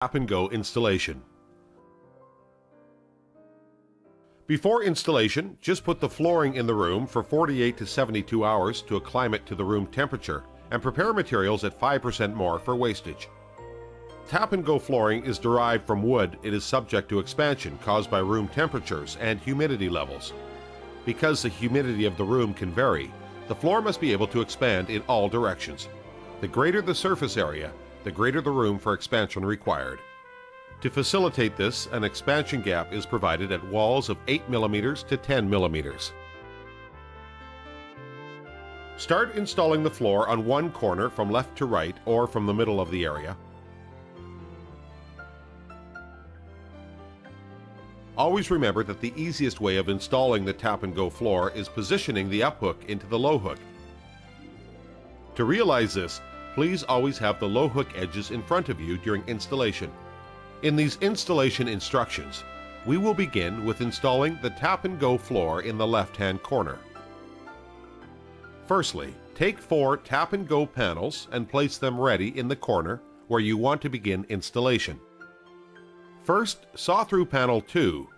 Tap-and-go installation. Before installation, just put the flooring in the room for 48 to 72 hours to acclimate to the room temperature and prepare materials at 5% more for wastage. Tap-and-go flooring is derived from wood. It is subject to expansion caused by room temperatures and humidity levels. Because the humidity of the room can vary, the floor must be able to expand in all directions. The greater the surface area, the greater the room for expansion required. To facilitate this, an expansion gap is provided at walls of 8 mm to 10 mm. Start installing the floor on one corner from left to right or from the middle of the area. Always remember that the easiest way of installing the tap-and-go floor is positioning the up hook into the low hook. To realize this, please always have the low hook edges in front of you during installation. In these installation instructions, we will begin with installing the tap-and-go floor in the left-hand corner. Firstly, take 4 tap-and-go panels and place them ready in the corner where you want to begin installation. First, saw through panel 2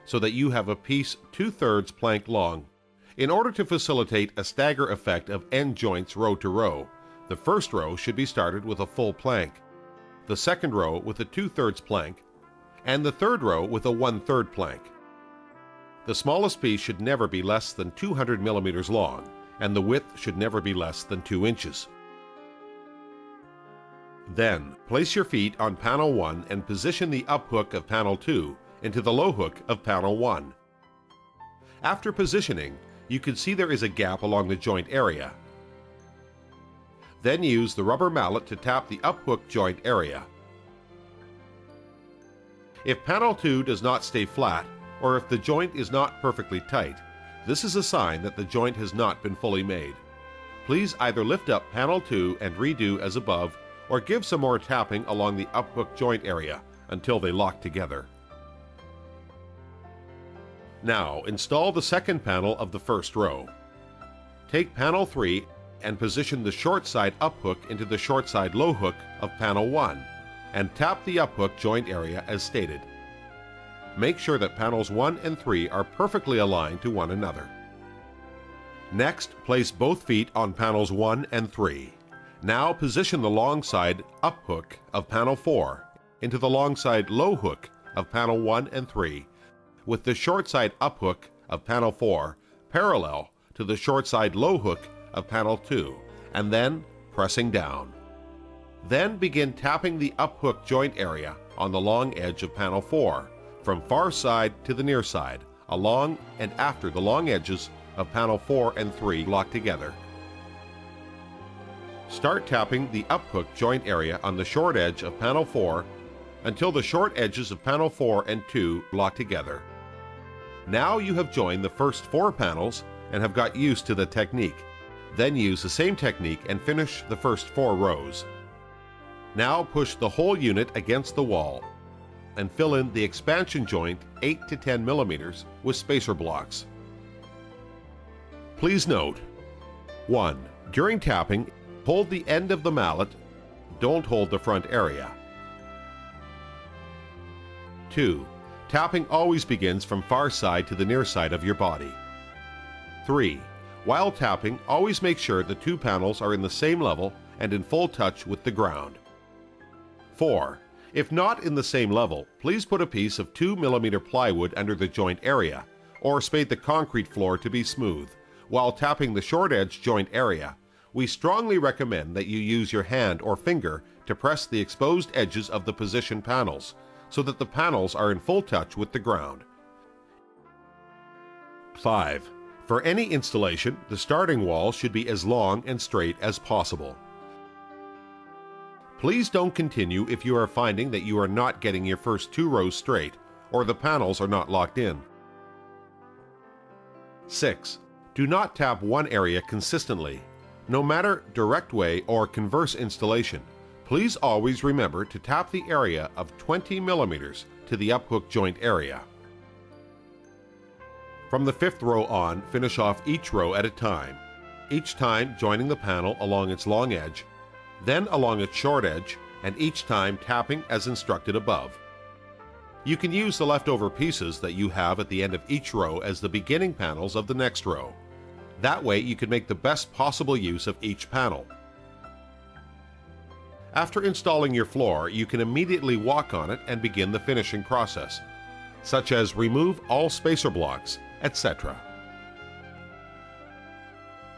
so that you have a piece 2/3 plank long. In order to facilitate a stagger effect of end joints row to row, the first row should be started with a full plank, the second row with a 2/3 plank, and the third row with a 1/3 plank. The smallest piece should never be less than 200 mm long, and the width should never be less than 2 inches. Then, place your feet on panel 1 and position the up hook of panel 2 into the low hook of panel 1. After positioning, you can see there is a gap along the joint area. Then use the rubber mallet to tap the up hook joint area. If panel 2 does not stay flat, or if the joint is not perfectly tight, this is a sign that the joint has not been fully made. Please either lift up panel 2 and redo as above, or give some more tapping along the up hook joint area until they lock together. Now install the second panel of the first row. Take panel 3 and position the short side up hook into the short side low hook of panel 1 and tap the up hook joint area as stated. Make sure that panels 1 and 3 are perfectly aligned to one another. Next, place both feet on panels 1 and 3. Now position the long side up hook of panel 4 into the long side low hook of panel 1 and 3 with the short side up hook of panel 4 parallel to the short side low hook of panel 2, and then pressing down. Then begin tapping the up hook joint area on the long edge of panel 4 from far side to the near side, along and after the long edges of panel 4 and 3 lock together. Start tapping the up hook joint area on the short edge of panel 4 until the short edges of panel 4 and 2 lock together. Now you have joined the first 4 panels and have got used to the technique. Then use the same technique and finish the first 4 rows. Now push the whole unit against the wall and fill in the expansion joint 8 to 10 mm with spacer blocks. Please note: 1. During tapping, hold the end of the mallet, don't hold the front area. 2. Tapping always begins from far side to the near side of your body. 3. While tapping, always make sure the 2 panels are in the same level and in full touch with the ground. 4. If not in the same level, please put a piece of 2 mm plywood under the joint area, or spade the concrete floor to be smooth. While tapping the short edge joint area, we strongly recommend that you use your hand or finger to press the exposed edges of the position panels, so that the panels are in full touch with the ground. 5. For any installation, the starting wall should be as long and straight as possible. Please don't continue if you are finding that you are not getting your first 2 rows straight or the panels are not locked in. 6. Do not tap one area consistently. No matter direct way or converse installation, please always remember to tap the area of 20 mm to the up hook joint area. From the 5th row on, finish off each row at a time, each time joining the panel along its long edge, then along its short edge, and each time tapping as instructed above. You can use the leftover pieces that you have at the end of each row as the beginning panels of the next row. That way you can make the best possible use of each panel. After installing your floor, you can immediately walk on it and begin the finishing process, such as remove all spacer blocks, etc.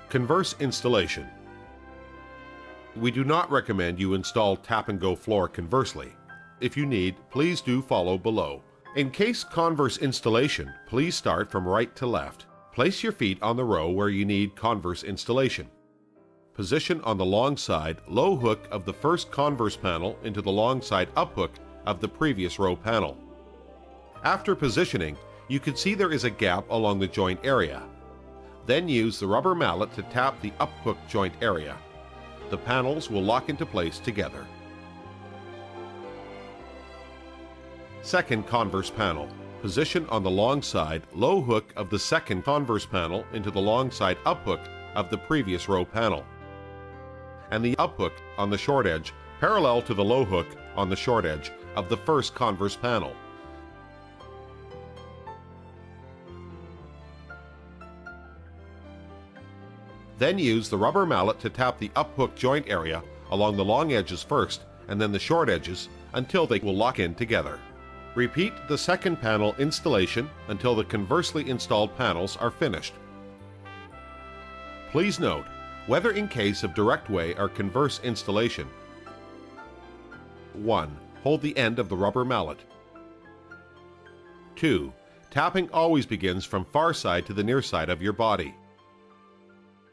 Converse installation. We do not recommend you install tap-and-go floor conversely. If you need, please do follow below. In case converse installation, please start from right to left. Place your feet on the row where you need converse installation. Position on the long side low hook of the first converse panel into the long side up hook of the previous row panel. After positioning, you can see there is a gap along the joint area. Then use the rubber mallet to tap the up hook joint area. The panels will lock into place together. Second converse panel. Position on the long side low hook of the second converse panel into the long side up hook of the previous row panel, and the up hook on the short edge parallel to the low hook on the short edge of the first converse panel. Then use the rubber mallet to tap the up hook joint area along the long edges first and then the short edges until they will lock in together. Repeat the second panel installation until the conversely installed panels are finished. Please note, whether in case of direct way or converse installation, 1. Hold the end of the rubber mallet. 2. Tapping always begins from far side to the near side of your body.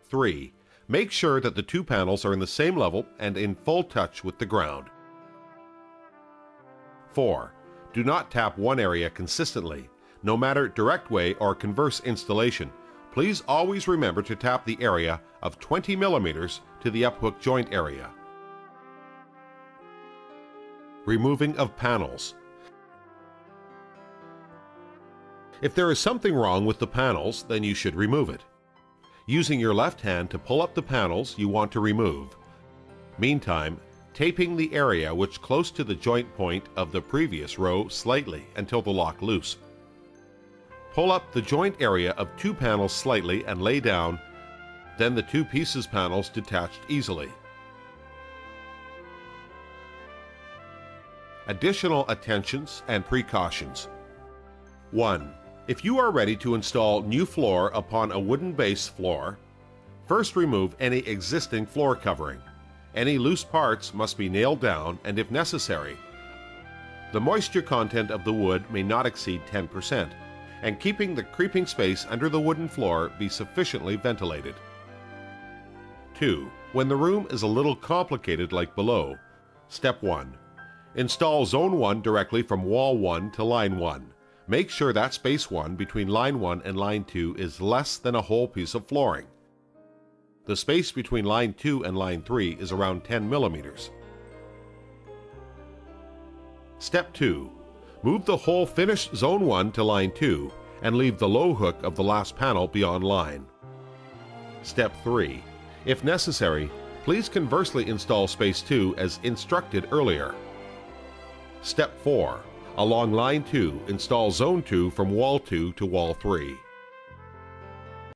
3. Make sure that the two panels are in the same level and in full touch with the ground. 4. Do not tap one area consistently. No matter direct way or converse installation, please always remember to tap the area of 20 mm to the up hook joint area. Removing of panels. If there is something wrong with the panels, then you should remove it, using your left hand to pull up the panels you want to remove. Meantime, taping the area which close to the joint point of the previous row slightly until the lock loose. Pull up the joint area of two panels slightly and lay down, then the two pieces panels detached easily. Additional attentions and precautions. 1. If you are ready to install new floor upon a wooden base floor, first remove any existing floor covering. Any loose parts must be nailed down, and if necessary, the moisture content of the wood may not exceed 10%, and keeping the creeping space under the wooden floor be sufficiently ventilated. 2. When the room is a little complicated like below, Step 1. Install Zone 1 directly from Wall 1 to Line 1. Make sure that space 1 between Line 1 and Line 2 is less than a whole piece of flooring. The space between Line 2 and Line 3 is around 10 mm. Step 2. Move the whole finished Zone 1 to Line 2 and leave the low hook of the last panel beyond line. Step 3. If necessary, please conversely install space 2 as instructed earlier. Step 4. Along Line 2, install Zone 2 from Wall 2 to Wall 3.